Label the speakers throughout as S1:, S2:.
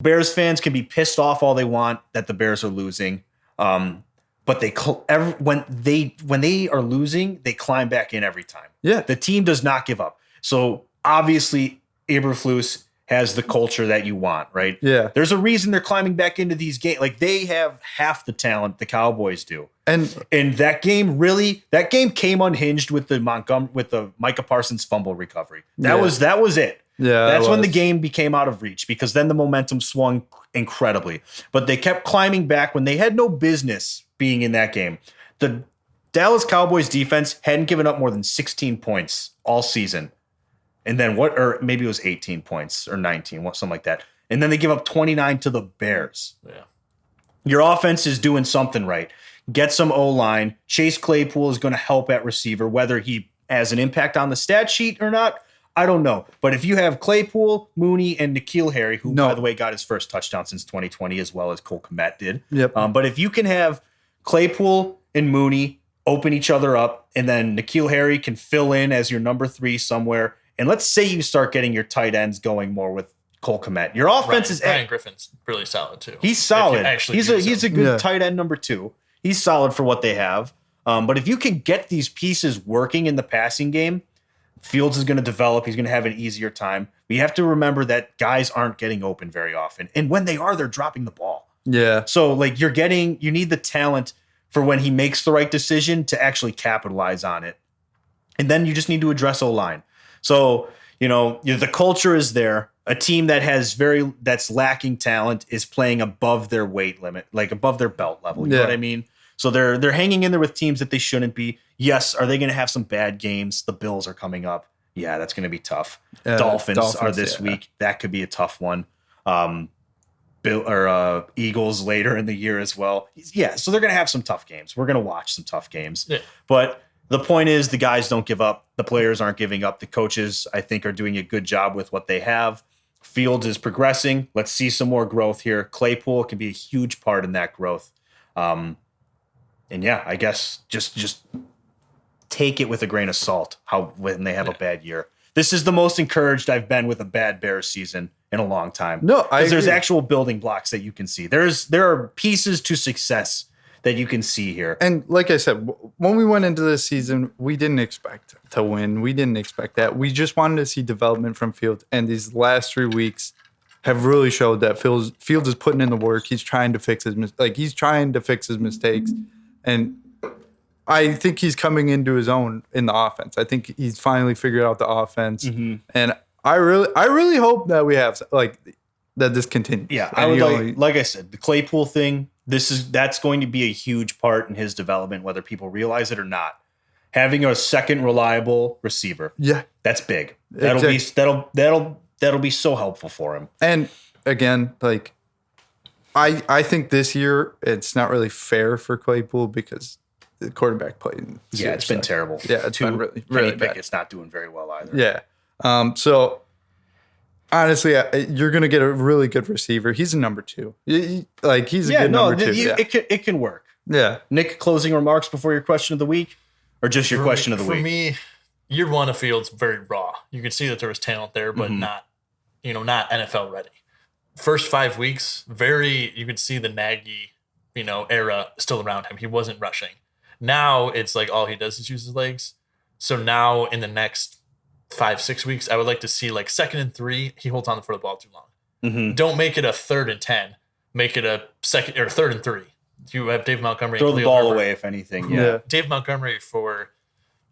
S1: Bears fans can be pissed off all they want that the Bears are losing. But when they are losing, they climb back in every time.
S2: Yeah.
S1: The team does not give up. So obviously Eberflus has the culture that you want, right?
S2: Yeah.
S1: There's a reason they're climbing back into these games. Like, they have half the talent the Cowboys do. And that game came unhinged with the Micah Parsons fumble recovery. That was it.
S2: Yeah.
S1: That's when the game became out of reach, because then the momentum swung incredibly. But they kept climbing back when they had no business being in that game. The Dallas Cowboys defense hadn't given up more than 16 points all season. And then or maybe it was 18 points or 19, something like that. And then they give up 29 to the Bears.
S3: Yeah.
S1: Your offense is doing something right. Get some O-line. Chase Claypool is going to help at receiver, whether he has an impact on the stat sheet or not, I don't know. But if you have Claypool, Mooney, and N'Keal Harry, who, by the way, got his first touchdown since 2020, as well as Cole Kmet did.
S2: Yep.
S1: But if you can have Claypool and Mooney open each other up, and then N'Keal Harry can fill in as your number 3 somewhere, and let's say you start getting your tight ends going more with Cole Kmet. Your offense is...
S3: Ryan Griffin's really solid, too.
S1: He's solid. He's a good tight end number 2. He's solid for what they have. But if you can get these pieces working in the passing game, Fields is going to develop. He's going to have an easier time. We have to remember that guys aren't getting open very often. And when they are, they're dropping the ball.
S2: Yeah.
S1: So, like, you need the talent for when he makes the right decision to actually capitalize on it. And then you just need to address O-line. So, the culture is there. A team that that's lacking talent is playing above their weight limit, like above their belt level. You know what I mean? So they're hanging in there with teams that they shouldn't be. Yes, are they going to have some bad games? The Bills are coming up. Yeah, that's going to be tough. Dolphins are this week. That could be a tough one. Eagles later in the year as well. Yeah, so they're going to have some tough games. We're going to watch some tough games. Yeah. But the point is, the guys don't give up. The players aren't giving up. The coaches, I think, are doing a good job with what they have. Fields is progressing. Let's see some more growth here. Claypool can be a huge part in that growth. And yeah, I guess just take it with a grain of salt when they have a bad year. This is the most encouraged I've been with a bad Bears season in a long time.
S2: No, because
S1: there's actual building blocks that you can see. There are pieces to success that you can see here.
S2: And like I said, when we went into this season, we didn't expect to win. We didn't expect that. We just wanted to see development from Fields. And these last 3 weeks have really showed that Fields is putting in the work. He's trying to fix his mistakes. And I think he's coming into his own in the offense. I think he's finally figured out the offense. Mm-hmm. And I really hope that we have that this continues.
S1: Yeah, I would like I said, the Claypool thing, that's going to be a huge part in his development, whether people realize it or not. Having a second reliable receiver.
S2: Yeah.
S1: That's big. That'll be so helpful for him.
S2: And again, I think this year it's not really fair for Claypool because the quarterback play.
S1: Yeah, it's been terrible.
S2: Yeah, it's been really bad.
S1: It's not doing very well either.
S2: Yeah. So honestly, you're going to get a really good receiver. He's a number 2. He's a good number 2.
S1: It can work.
S2: Yeah.
S1: Nick, closing remarks before your question of the week, or just your question of the week?
S3: For me, year 1 of Fields very raw. You can see that there was talent there, but not NFL ready. First 5 weeks, you could see the Nagy, era still around him. He wasn't rushing. Now it's like all he does is use his legs. So now in the next 5-6 weeks, I would like to see 2nd and 3. He holds on to the ball too long. Mm-hmm. Don't make it a 3rd and 10. Make it a 2nd or 3rd and 3. You have Dave Montgomery.
S1: Throw the ball away if anything. Yeah.
S3: Dave Montgomery for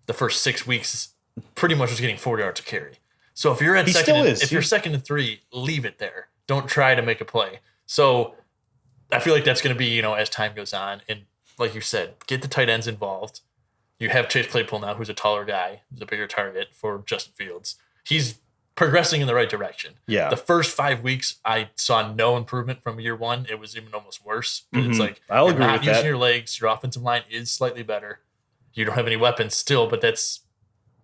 S3: the first 6 weeks pretty much was getting 40 yards to carry. So if you're at if you're 2nd and 3, leave it there. Don't try to make a play. So I feel like that's going to be, as time goes on. And like you said, get the tight ends involved. You have Chase Claypool now, who's a taller guy, who's a bigger target for Justin Fields. He's progressing in the right direction.
S1: Yeah.
S3: The first 5 weeks, I saw no improvement from year 1. It was even almost worse. Mm-hmm. It's
S1: I'll agree
S3: not
S1: with
S3: using
S1: that.
S3: your legs. Your offensive line is slightly better. You don't have any weapons still, but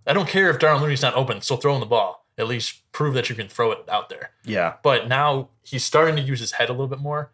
S3: I don't care if Darnell Mooney's not open. Still throwing the ball. At least prove that you can throw it out there.
S1: Yeah.
S3: But now he's starting to use his head a little bit more.